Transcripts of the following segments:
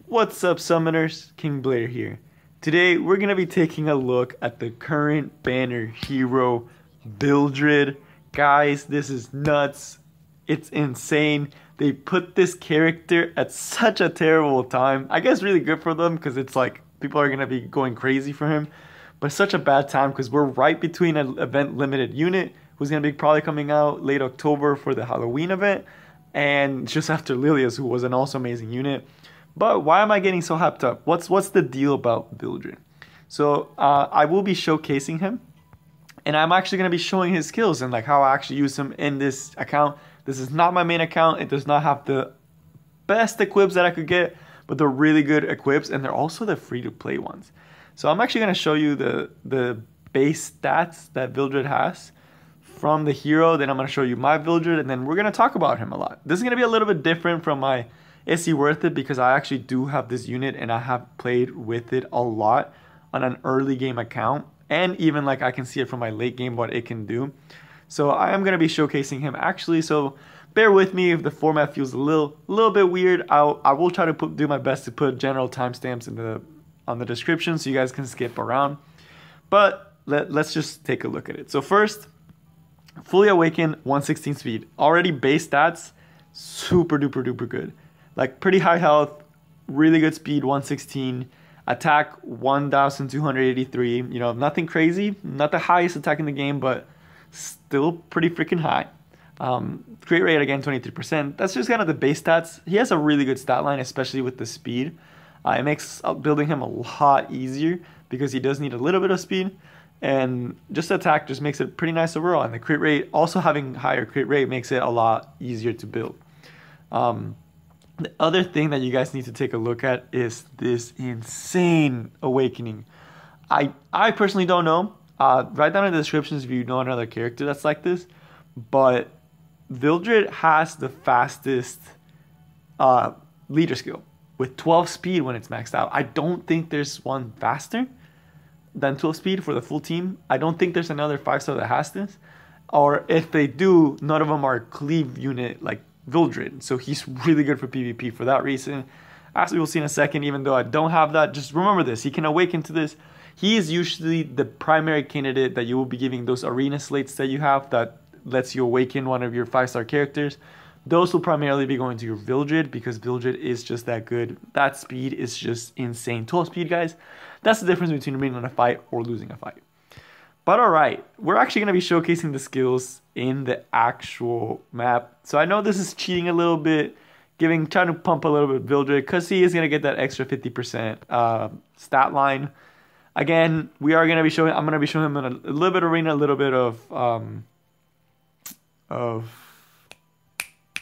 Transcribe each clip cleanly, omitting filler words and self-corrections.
What's up, summoners? King Blair here. Today we're gonna be taking a look at the current banner hero, Vildred. Guys, this is nuts. It's insane. They put this character at such a terrible time. I guess really good for them because it's like people are gonna be going crazy for him. But such a bad time because we're right between an event limited unit who's gonna be probably coming out late October for the Halloween event, and just after Lilia's, who was an also amazing unit. But why am I getting so hyped up? What's the deal about Vildred? So I will be showcasing him, and I'm actually going to be showing his skills and like how I actually use him in this account. This is not my main account. It does not have the best equips that I could get, but they're really good equips, and they're also the free-to-play ones. So I'm actually going to show you the base stats that Vildred has from the hero. Then I'm going to show you my Vildred, and then we're going to talk about him a lot. This is going to be a little bit different from my Is He Worth It, because I actually do have this unit and I have played with it a lot on an early game account, and even like I can see it from my late game what it can do. So I am going to be showcasing him actually, so bear with me if the format feels a little bit weird. I will try to do my best to put general timestamps on the description so you guys can skip around. But let's just take a look at it. So first, fully awakened, 116 speed. Already base stats, super duper duper good. Like pretty high health, really good speed, 116. Attack, 1,283. You know, nothing crazy. Not the highest attack in the game, but still pretty freaking high. Crit rate, again, 23%. That's just kind of the base stats. He has a really good stat line, especially with the speed. It makes building him a lot easier because he does need a little bit of speed. And just attack just makes it pretty nice overall. And the crit rate, also having higher crit rate, makes it a lot easier to build. The other thing that you guys need to take a look at is this insane awakening. I personally don't know. Write down in the descriptions if you know another character that's like this. But Vildred has the fastest leader skill with 12 speed when it's maxed out. I don't think there's one faster than 12 speed for the full team. I don't think there's another 5-star that has this. Or if they do, none of them are cleave unit like Vildred, so he's really good for PvP for that reason. As we will see in a second, even though I don't have that, just remember this: he can awaken to this. He is usually the primary candidate that you will be giving those arena slates that you have that lets you awaken one of your 5-star characters. Those will primarily be going to your Vildred because Vildred is just that good. That speed is just insane. 12 speed, guys. That's the difference between winning a fight or losing a fight. But alright, we're actually going to be showcasing the skills in the actual map. So I know this is cheating a little bit, trying to pump a little bit Vildred, because he is going to get that extra 50% stat line. Again, I'm going to be showing him in a little bit of arena, a little bit of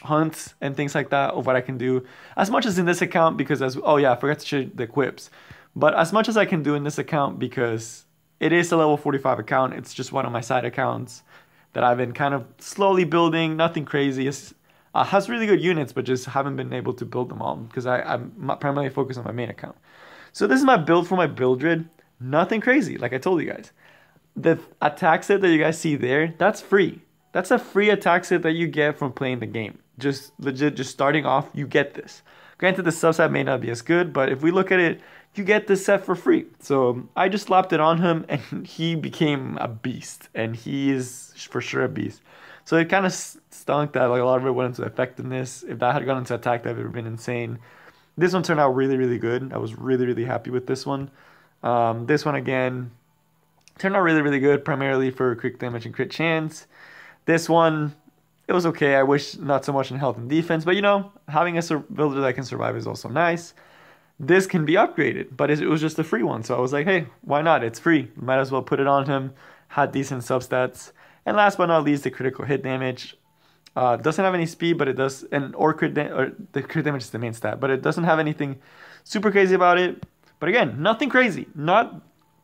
hunts and things like that, of what I can do. As much as in this account, because oh yeah, I forgot to show you the equips. But as much as I can do in this account, because it is a level 45 account. It's just one of my side accounts that I've been kind of slowly building. Nothing crazy. It has really good units, but just haven't been able to build them all because I'm primarily focused on my main account. So this is my build for my Vildred. Nothing crazy, like I told you guys. The attack set that you guys see there, that's free. That's a free attack set that you get from playing the game. Just legit, just starting off, you get this. Granted, the subset may not be as good, but if we look at it, you get this set for free. So I just slapped it on him and he became a beast, and he is for sure a beast. So it kind of stunk that like a lot of it went into effectiveness. If that had gone into attack, that would have been insane. This one turned out really, really good. I was really, really happy with this one. This one again turned out really, really good, primarily for crit damage and crit chance. This one, it was okay. I wish not so much in health and defense, but you know, having a builder that can survive is also nice. This can be upgraded, but it was just a free one. So I was like, hey, why not? It's free. Might as well put it on him. Had decent substats. And last but not least, the critical hit damage. Doesn't have any speed, but it does, the crit damage is the main stat, but it doesn't have anything super crazy about it. But again, nothing crazy.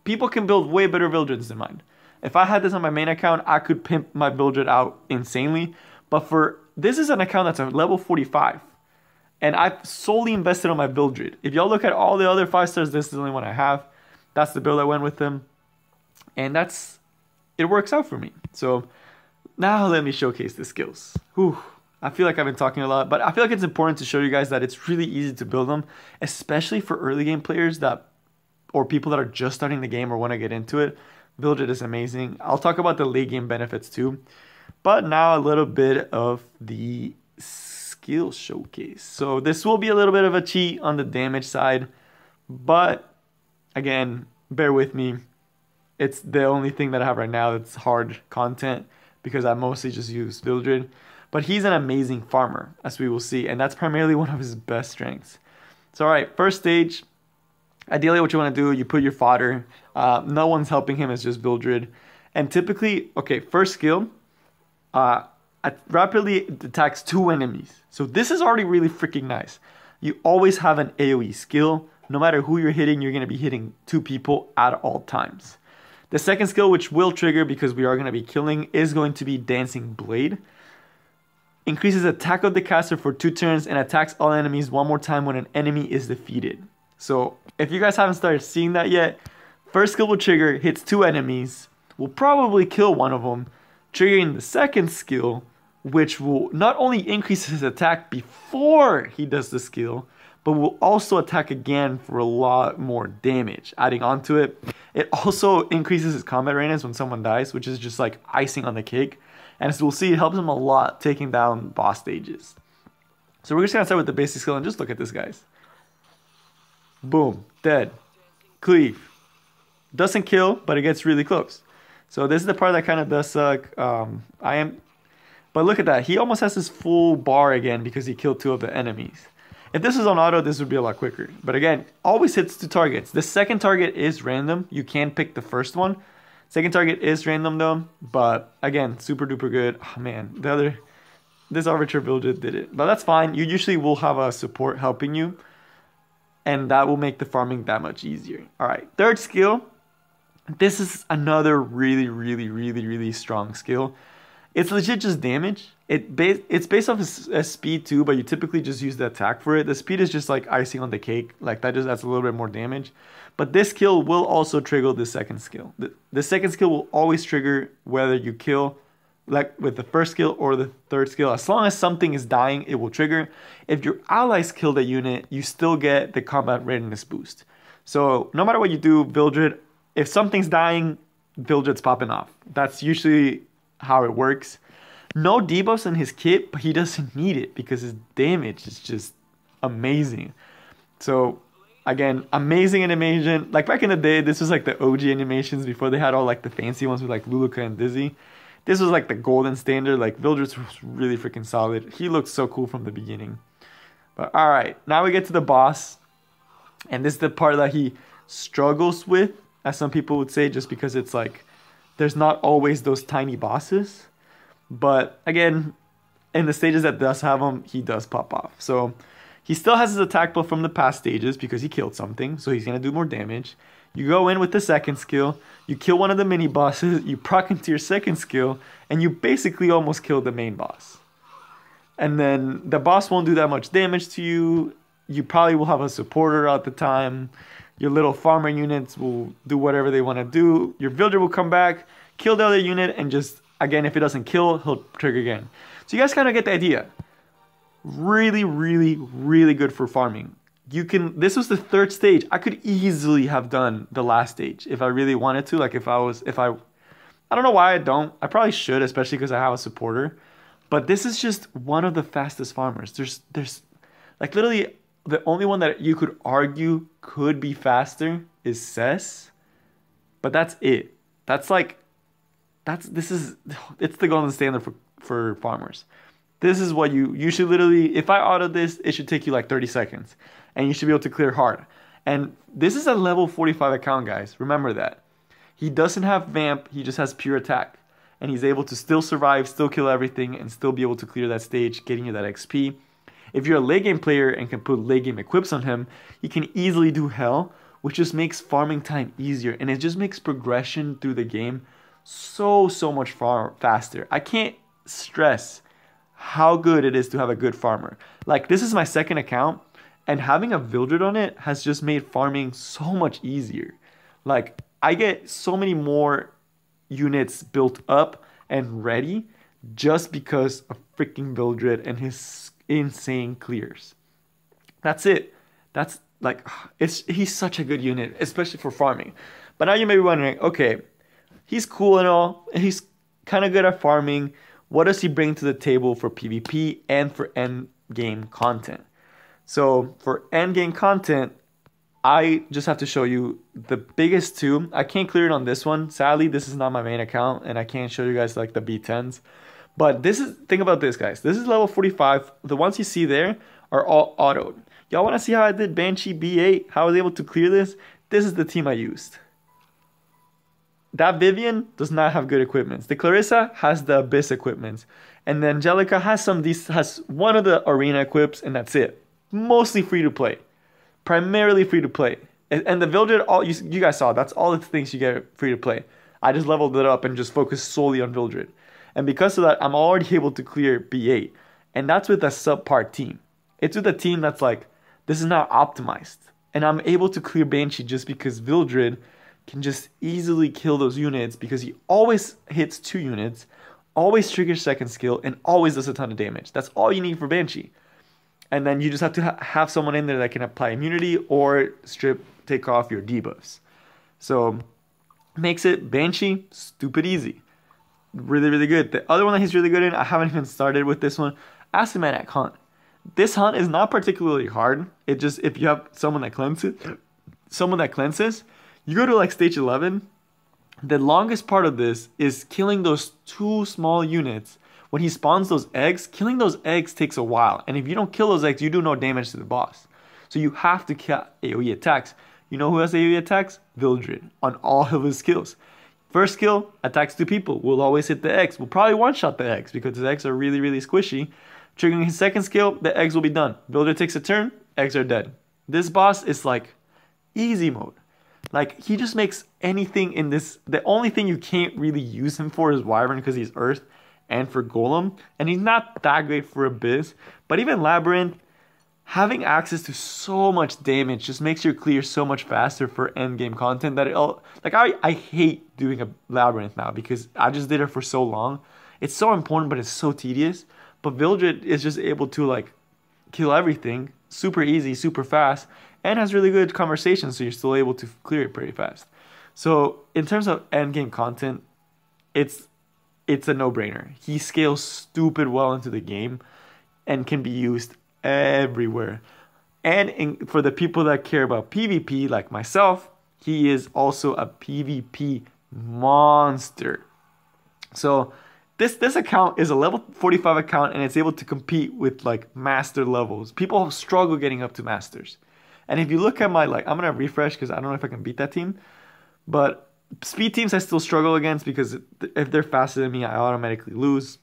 People can build way better Vildreds than mine. If I had this on my main account, I could pimp my Vildred out insanely. But this is an account that's a level 45. And I've solely invested on my Vildred. If y'all look at all the other 5-stars, this is the only one I have. That's the build I went with them. And it works out for me. So now let me showcase the skills. Whew. I feel like I've been talking a lot, but I feel like it's important to show you guys that it's really easy to build them, especially for early game players that, or people that are just starting the game or want to get into it. Vildred is amazing. I'll talk about the late game benefits too. But now a little bit of the skill showcase. So this will be a little bit of a cheat on the damage side, but again, bear with me. It's the only thing that I have right now that's hard content because I mostly just use Vildred. But he's an amazing farmer, as we will see, and that's primarily one of his best strengths. So all right, first stage. Ideally, what you want to do, you put your fodder. No one's helping him, it's just Vildred. And typically, okay, first skill, it rapidly attacks 2 enemies. So this is already really freaking nice. You always have an AoE skill. No matter who you're hitting, you're going to be hitting 2 people at all times. The second skill, which will trigger because we are going to be killing, is going to be Dancing Blade. Increases attack of the caster for 2 turns and attacks all enemies 1 more time when an enemy is defeated. So if you guys haven't started seeing that yet, first skill will trigger, hits 2 enemies, will probably kill one of them, triggering the second skill, which will not only increase his attack before he does the skill, but will also attack again for a lot more damage. Adding on to it, it also increases his combat readiness when someone dies, which is just like icing on the cake. And as we'll see, it helps him a lot taking down boss stages. So we're just going to start with the basic skill and just look at this, guys. Boom, dead. Cleave. Doesn't kill, but it gets really close. So this is the part that kind of does suck. But look at that. He almost has his full bar again because he killed 2 of the enemies. If this was on auto, this would be a lot quicker. But again, always hits 2 targets. The second target is random. You can pick the first one. Second target is random though. But again, super duper good. Oh man, this Arbiter Vildred did it. But that's fine. You usually will have a support helping you. And that will make the farming that much easier. Alright, third skill. This is another really strong skill. It's legit just damage. It's based off his speed too, but you typically just use the attack for it. The speed is just like icing on the cake. Like that's a little bit more damage. But this skill will also trigger the second skill. The second skill will always trigger whether you kill like with the first skill or the third skill. As long as something is dying, it will trigger. If your allies kill the unit, you still get the combat readiness boost. So no matter what you do, Vildred, if something's dying, Vildred's popping off. That's usually how it works. No debuffs in his kit, but he doesn't need it because his damage is just amazing. So again, amazing animation. Like back in the day, this was like the OG animations before they had all like the fancy ones with like Luluka and Dizzy. This was like the golden standard. Like Vildred's was really freaking solid. He looked so cool from the beginning. But alright, now we get to the boss. And this is the part that he struggles with, as some people would say, just because it's like there's not always those tiny bosses. But again, in the stages that does have him, he does pop off. So he still has his attack buff from the past stages because he killed something. So he's going to do more damage. You go in with the second skill. You kill one of the mini bosses. You proc into your second skill. And you basically almost kill the main boss. And then the boss won't do that much damage to you. You probably will have a supporter at the time. Your little farmer units will do whatever they want to do. Your Vildred will come back, kill the other unit, and just, again, if it doesn't kill, he'll trigger again. So you guys kind of get the idea. Really good for farming. This was the third stage. I could easily have done the last stage if I really wanted to. Like I don't know why I don't. I probably should, especially because I have a supporter. But this is just one of the fastest farmers. There's like literally the only one that you could argue could be faster is Cess. But that's it. It's the golden standard for farmers. This is what you should literally, if I auto this, it should take you like 30 seconds. And you should be able to clear hard. And this is a level 45 account, guys. Remember that. He doesn't have Vamp, he just has pure attack. And he's able to still survive, still kill everything, and still be able to clear that stage, getting you that XP. If you're a late game player and can put late game equips on him, you can easily do hell, which just makes farming time easier. And it just makes progression through the game so much faster. I can't stress how good it is to have a good farmer. Like, this is my second account, and having a Vildred on it has just made farming so much easier. Like, I get so many more units built up and ready just because of freaking Vildred and his insane clears. That's it. That's like he's such a good unit, especially for farming. But now you may be wondering, okay, he's cool and all, and he's kind of good at farming. What does he bring to the table for PvP and for end game content? So for end game content, I just have to show you the biggest two. I can't clear it on this one. Sadly, this is not my main account, and I can't show you guys like the B10s. But this is, think about this, guys. This is level 45. The ones you see there are all autoed. Y'all want to see how I did Banshee B8? How I was able to clear this? This is the team I used. That Vivian does not have good equipments. The Clarissa has the Abyss equipments. And the Angelica has has one of the arena equips, and that's it. Mostly free to play. Primarily free to play. And the Vildred, all you guys saw, that's all the things you get free to play. I just leveled it up and just focused solely on Vildred. And because of that, I'm already able to clear B8. And that's with a subpar team. It's with a team that's like, this is not optimized. And I'm able to clear Banshee just because Vildred can just easily kill those units because he always hits 2 units, always triggers second skill, and always does a ton of damage. That's all you need for Banshee. And then you just have to have someone in there that can apply immunity or take off your debuffs. So makes it Banshee stupid easy. Really, really good. The other one that he's really good in, I haven't even started with this one, Asymaniac Hunt. This hunt is not particularly hard. It just, if you have someone that cleanses, you go to like stage 11. The longest part of this is killing those 2 small units. When he spawns those eggs, killing those eggs takes a while. And if you don't kill those eggs, you do no damage to the boss. So you have to kill AoE attacks. You know who has AoE attacks? Vildred on all of his skills. First skill, attacks 2 people. Will always hit the eggs. Will probably one-shot the eggs because the eggs are really, really squishy. Triggering his second skill, the eggs will be done. Vildred takes a turn, eggs are dead. This boss is like easy mode. Like, he just makes anything in this. The only thing you can't really use him for is Wyvern because he's Earth, and for Golem. And he's not that great for Abyss. But even Labyrinth, having access to so much damage just makes your clear so much faster for endgame content that I hate doing a Labyrinth now because I just did it for so long. It's so important, but it's so tedious. But Vildred is just able to like kill everything super easy, super fast, and has really good conversations, so you're still able to clear it pretty fast. So in terms of endgame content, it's a no-brainer. He scales stupid well into the game and can be used everywhere. And for the people that care about PvP, like myself, he is also a PvP monster. So this account is a level 45 account, and it's able to compete with like master levels. People struggle getting up to masters. And if you look at my, like, I'm going to refresh because I don't know if I can beat that team. But speed teams I still struggle against because if they're faster than me, I automatically lose.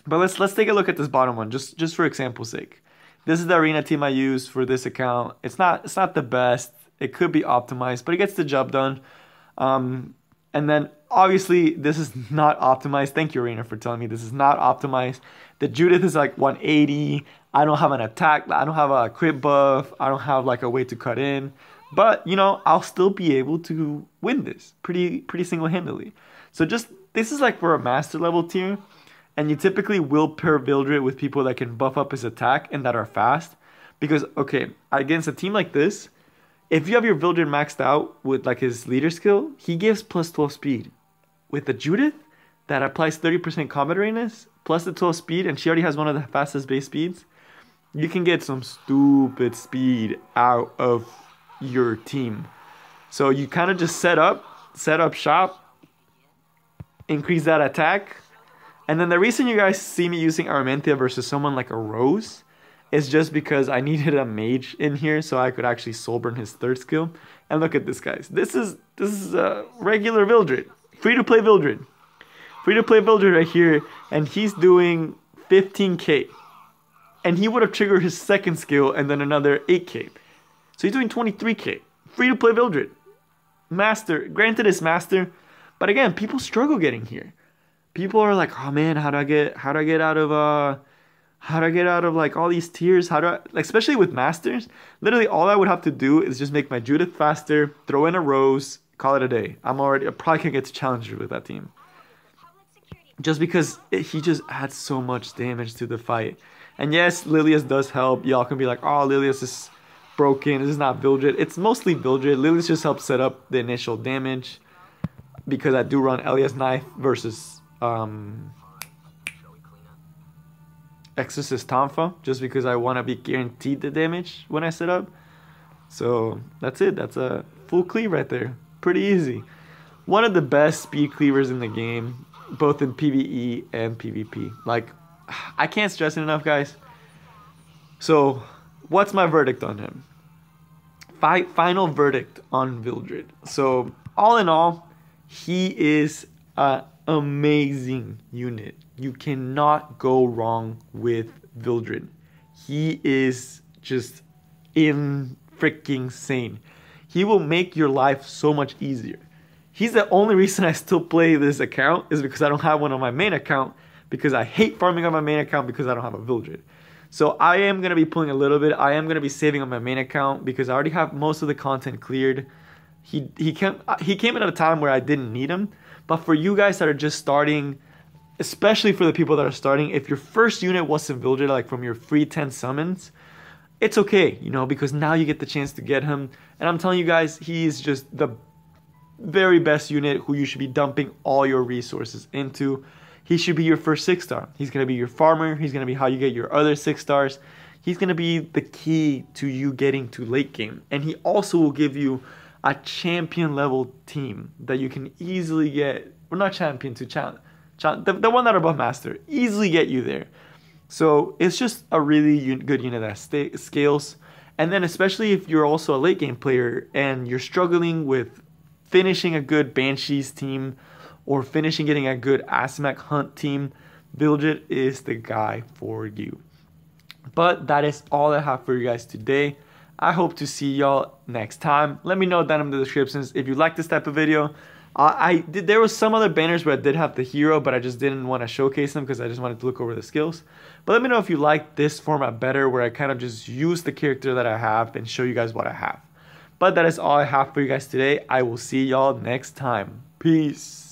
But let's take a look at this bottom one just for example's sake. This is the arena team I use for this account. It's not the best. It could be optimized, but it gets the job done. And then obviously this is not optimized. Thank you, Arena, for telling me this is not optimized. The Judith is like 180. I don't have an attack. I don't have a crit buff. I don't have like a way to cut in. But, you know, I'll still be able to win this pretty single-handedly. So this is like for a master level tier. And you typically will pair Vildred with people that can buff up his attack and that are fast. Because, okay, against a team like this, if you have your Vildred maxed out with like his leader skill, he gives plus 12 speed. With the Judith, that applies 30% combat readiness, plus the 12 speed, and she already has one of the fastest base speeds, you can get some stupid speed out of your team. So you kind of just set up shop, increase that attack, and then the reason you guys see me using Armentia versus someone like a Rose is just because I needed a mage in here so I could actually soul burn his third skill. And look at this, guys. This is a regular Vildred. Free to play Vildred. Free to play Vildred right here, and he's doing 15k. And he would have triggered his second skill and then another 8k. So he's doing 23k. Free to play Vildred. Master. Granted it's master, but again, people struggle getting here. People are like, "Oh man, how do I get out of like all these tiers? Like, especially with masters, literally all I would have to do is just make my Judith faster, throw in a Rose, call it a day. I probably can get to challenger with that team. just because he just adds so much damage to the fight. And yes, Lilius does help. Y'all can be like, oh, Lilius is broken. This is not Vildred. It's mostly Vildred. Lilius just helps set up the initial damage because I do run Elias Knife versus Exorcist Tonfa, just because I want to be guaranteed the damage when I set up. So that's it. That's a full cleave right there. Pretty easy. One of the best speed cleavers in the game, both in PvE and PvP. Like, I can't stress it enough, guys. So, what's my verdict on him? Final verdict on Vildred. So, all in all, he is an amazing unit. You cannot go wrong with Vildred. He is just freaking sane. He will make your life so much easier. He's the only reason I still play this account is because I don't have one on my main account, because I hate farming on my main account because I don't have a Vildred. So I am going to be pulling a little bit. I am going to be saving on my main account because I already have most of the content cleared. He came in at a time where I didn't need him. But for you guys that are just starting, especially for the people that are starting, if your first unit wasn't Vildred, like from your free 10 summons, it's okay, you know, because now you get the chance to get him. And I'm telling you guys, he is just the very best unit who you should be dumping all your resources into. He should be your first 6-star. He's going to be your farmer. He's going to be how you get your other 6 stars. He's going to be the key to you getting to late game. And he also will give you a champion level team that you can easily get. Well, not champion, to challenge. The one that are above master. Easily get you there. So it's just a really good unit that scales. And then especially if you're also a late game player and you're struggling with finishing a good Banshees team or getting a good Asmac Hunt team, Vildred is the guy for you. But that is all I have for you guys today. I hope to see y'all next time. Let me know down in the descriptions if you like this type of video. There was some other banners where I did have the hero, but I just didn't want to showcase them because I just wanted to look over the skills. But let me know if you like this format better, where I kind of just use the character that I have and show you guys what I have. But that is all I have for you guys today. I will see y'all next time. Peace.